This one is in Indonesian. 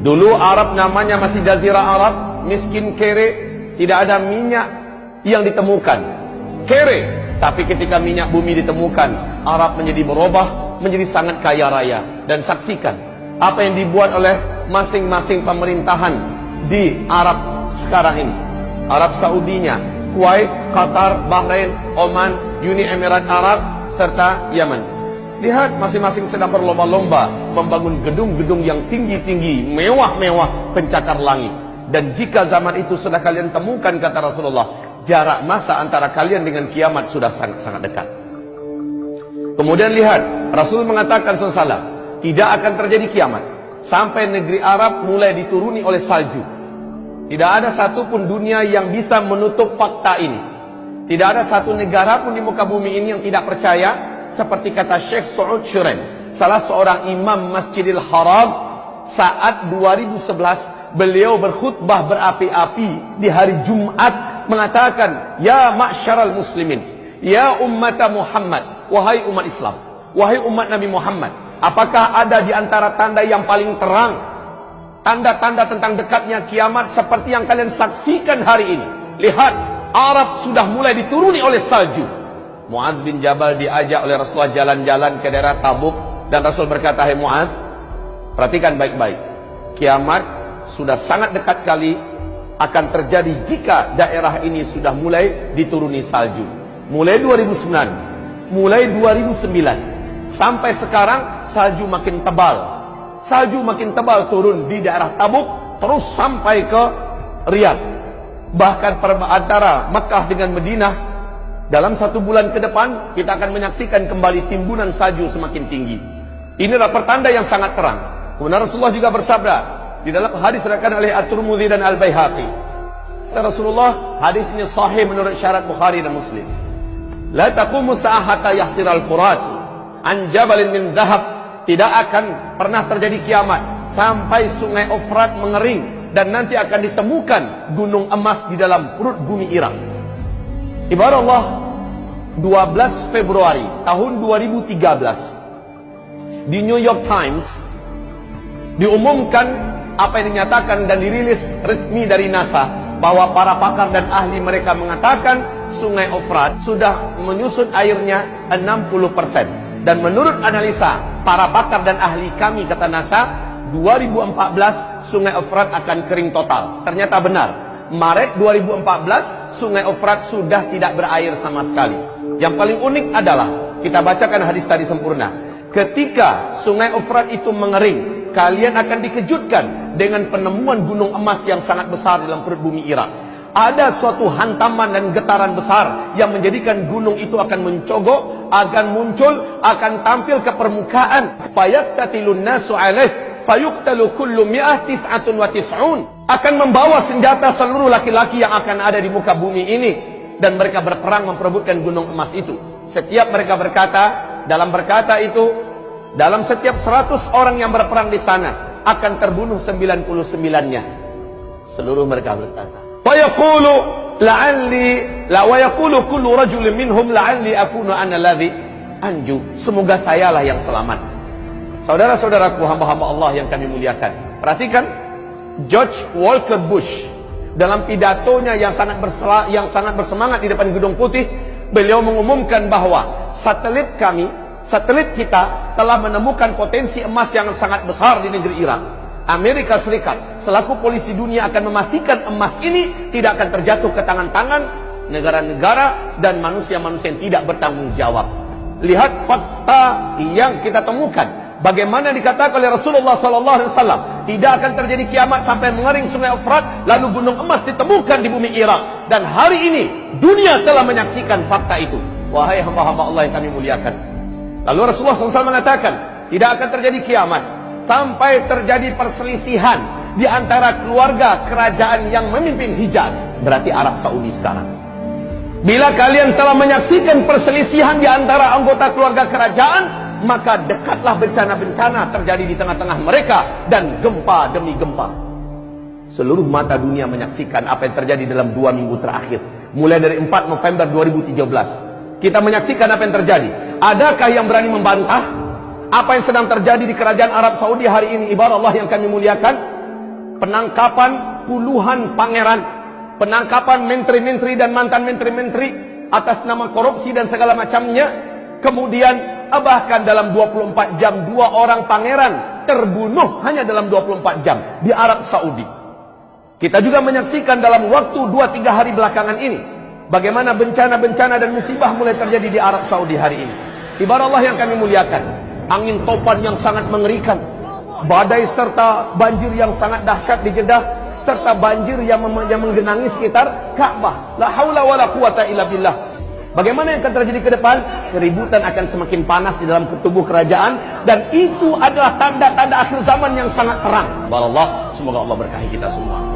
Dulu Arab namanya masih Jazirah Arab, miskin kere, tidak ada minyak yang ditemukan. Kere, tapi ketika minyak bumi ditemukan, Arab menjadi berubah, menjadi sangat kaya raya. Dan saksikan apa yang dibuat oleh masing-masing pemerintahan di Arab sekarang ini. Arab Saudinya, Kuwait, Qatar, Bahrain, Oman, Uni Emirat Arab, serta Yaman. Lihat, masing-masing sedang berlomba-lomba membangun gedung-gedung yang tinggi-tinggi, mewah-mewah, pencakar langit. Dan jika zaman itu sudah kalian temukan, kata Rasulullah, jarak masa antara kalian dengan kiamat sudah sangat-sangat dekat. Kemudian lihat, Rasul mengatakan SAW, tidak akan terjadi kiamat sampai negeri Arab mulai dituruni oleh salju. Tidak ada satupun dunia yang bisa menutup fakta ini. Tidak ada satu negara pun di muka bumi ini yang tidak percaya. Seperti kata Syekh Saud Shuren, salah seorang imam Masjidil Haram, saat 2011 beliau berkhutbah berapi-api di hari Jumat, mengatakan, ya ma'syaral muslimin, ya ummata Muhammad, wahai umat Islam, wahai umat Nabi Muhammad, apakah ada di antara tanda yang paling terang, tanda-tanda tentang dekatnya kiamat seperti yang kalian saksikan hari ini? Lihat, Arab sudah mulai dituruni oleh salju. Mu'adz bin Jabal diajak oleh Rasulullah jalan-jalan ke daerah Tabuk, dan Rasul berkata, hai Mu'adz, perhatikan baik-baik, kiamat sudah sangat dekat kali akan terjadi jika daerah ini sudah mulai dituruni salju. Mulai 2009, mulai 2009 sampai sekarang salju makin tebal. Salju makin tebal turun di daerah Tabuk terus sampai ke Riyadh. Bahkan antara Mekah dengan Madinah, dalam 1 bulan ke depan kita akan menyaksikan kembali timbunan salju semakin tinggi. Inilah pertanda yang sangat terang. Kemudian Rasulullah juga bersabda di dalam hadis diriwayatkan oleh At-Tirmidzi dan Al-Baihaqi. Rasulullah, hadis ini sahih menurut syarat Bukhari dan Muslim. La taqumu sa'ah hatta yahsiral furat an jabalin min dhahab. Tidak akan pernah terjadi kiamat sampai sungai Efrat mengering dan nanti akan ditemukan gunung emas di dalam perut bumi Irak. Ibarat Allah, 12 Februari tahun 2013 di New York Times diumumkan apa yang dinyatakan dan dirilis resmi dari NASA, bahwa para pakar dan ahli mereka mengatakan sungai Efrat sudah menyusut airnya 60%. Dan menurut analisa para pakar dan ahli kami, kata NASA, 2014 sungai Efrat akan kering total. Ternyata benar, Maret 2014 sungai Efrat sudah tidak berair sama sekali. Yang paling unik adalah, kita bacakan hadis tadi sempurna, ketika sungai Efrat itu mengering, kalian akan dikejutkan dengan penemuan gunung emas yang sangat besar dalam perut bumi Irak. Ada suatu hantaman dan getaran besar yang menjadikan gunung itu akan mencogok, akan muncul, akan tampil ke permukaan. Fayaqtatilun nasu alaih fayuqtalu kullu mi'ah tis'atun wa tis'un. Akan membawa senjata seluruh laki-laki yang akan ada di muka bumi ini, dan mereka berperang memperebutkan gunung emas itu. Setiap mereka berkata, dalam berkata itu, dalam setiap 100 orang yang berperang di sana akan terbunuh 99-nya. Seluruh mereka berkata, wa yaqulu la'alli la wa yaqulu kullu rajulin minhum la'alli akunu ana alladhi anju. Semoga sayalah yang selamat. Saudara-saudaraku, hamba-hamba Allah yang kami muliakan, perhatikan George Walker Bush dalam pidatonya yang sangat bersemangat di depan Gedung Putih, beliau mengumumkan bahwa satelit kami, satelit kita telah menemukan potensi emas yang sangat besar di negeri Irak. Amerika Serikat selaku polisi dunia akan memastikan emas ini tidak akan terjatuh ke tangan-tangan negara-negara dan manusia-manusia yang tidak bertanggung jawab. Lihat fakta yang kita temukan. Bagaimana dikatakan oleh Rasulullah SAW, tidak akan terjadi kiamat sampai mengering sungai Efrat, lalu gunung emas ditemukan di bumi Irak. Dan hari ini dunia telah menyaksikan fakta itu. Wahai hamba-hamba Allah yang kami muliakan, lalu Rasulullah SAW mengatakan, tidak akan terjadi kiamat sampai terjadi perselisihan di antara keluarga kerajaan yang memimpin Hijaz, berarti Arab Saudi sekarang. Bila kalian telah menyaksikan perselisihan di antara anggota keluarga kerajaan, maka dekatlah bencana-bencana terjadi di tengah-tengah mereka, dan gempa demi gempa. Seluruh mata dunia menyaksikan apa yang terjadi dalam 2 minggu terakhir, mulai dari 4 November 2013. Kita menyaksikan apa yang terjadi. Adakah yang berani membantah apa yang sedang terjadi di kerajaan Arab Saudi hari ini? Ibarat Allah yang kami muliakan, penangkapan puluhan pangeran, penangkapan menteri-menteri dan mantan menteri-menteri atas nama korupsi dan segala macamnya. Kemudian bahkan dalam 24 jam 2 orang pangeran terbunuh hanya dalam 24 jam di Arab Saudi. Kita juga menyaksikan dalam waktu 2-3 hari belakangan ini bagaimana bencana-bencana dan musibah mulai terjadi di Arab Saudi hari ini. Ibarat Allah yang kami muliakan, angin topan yang sangat mengerikan, badai serta banjir yang sangat dahsyat di Jeddah, serta banjir yang menggenangi sekitar Ka'bah. La haula wala quwata illa billah. Bagaimana yang akan terjadi ke depan? Keributan akan semakin panas di dalam tubuh kerajaan, dan itu adalah tanda-tanda akhir zaman yang sangat terang. Wallah, semoga Allah berkahi kita semua.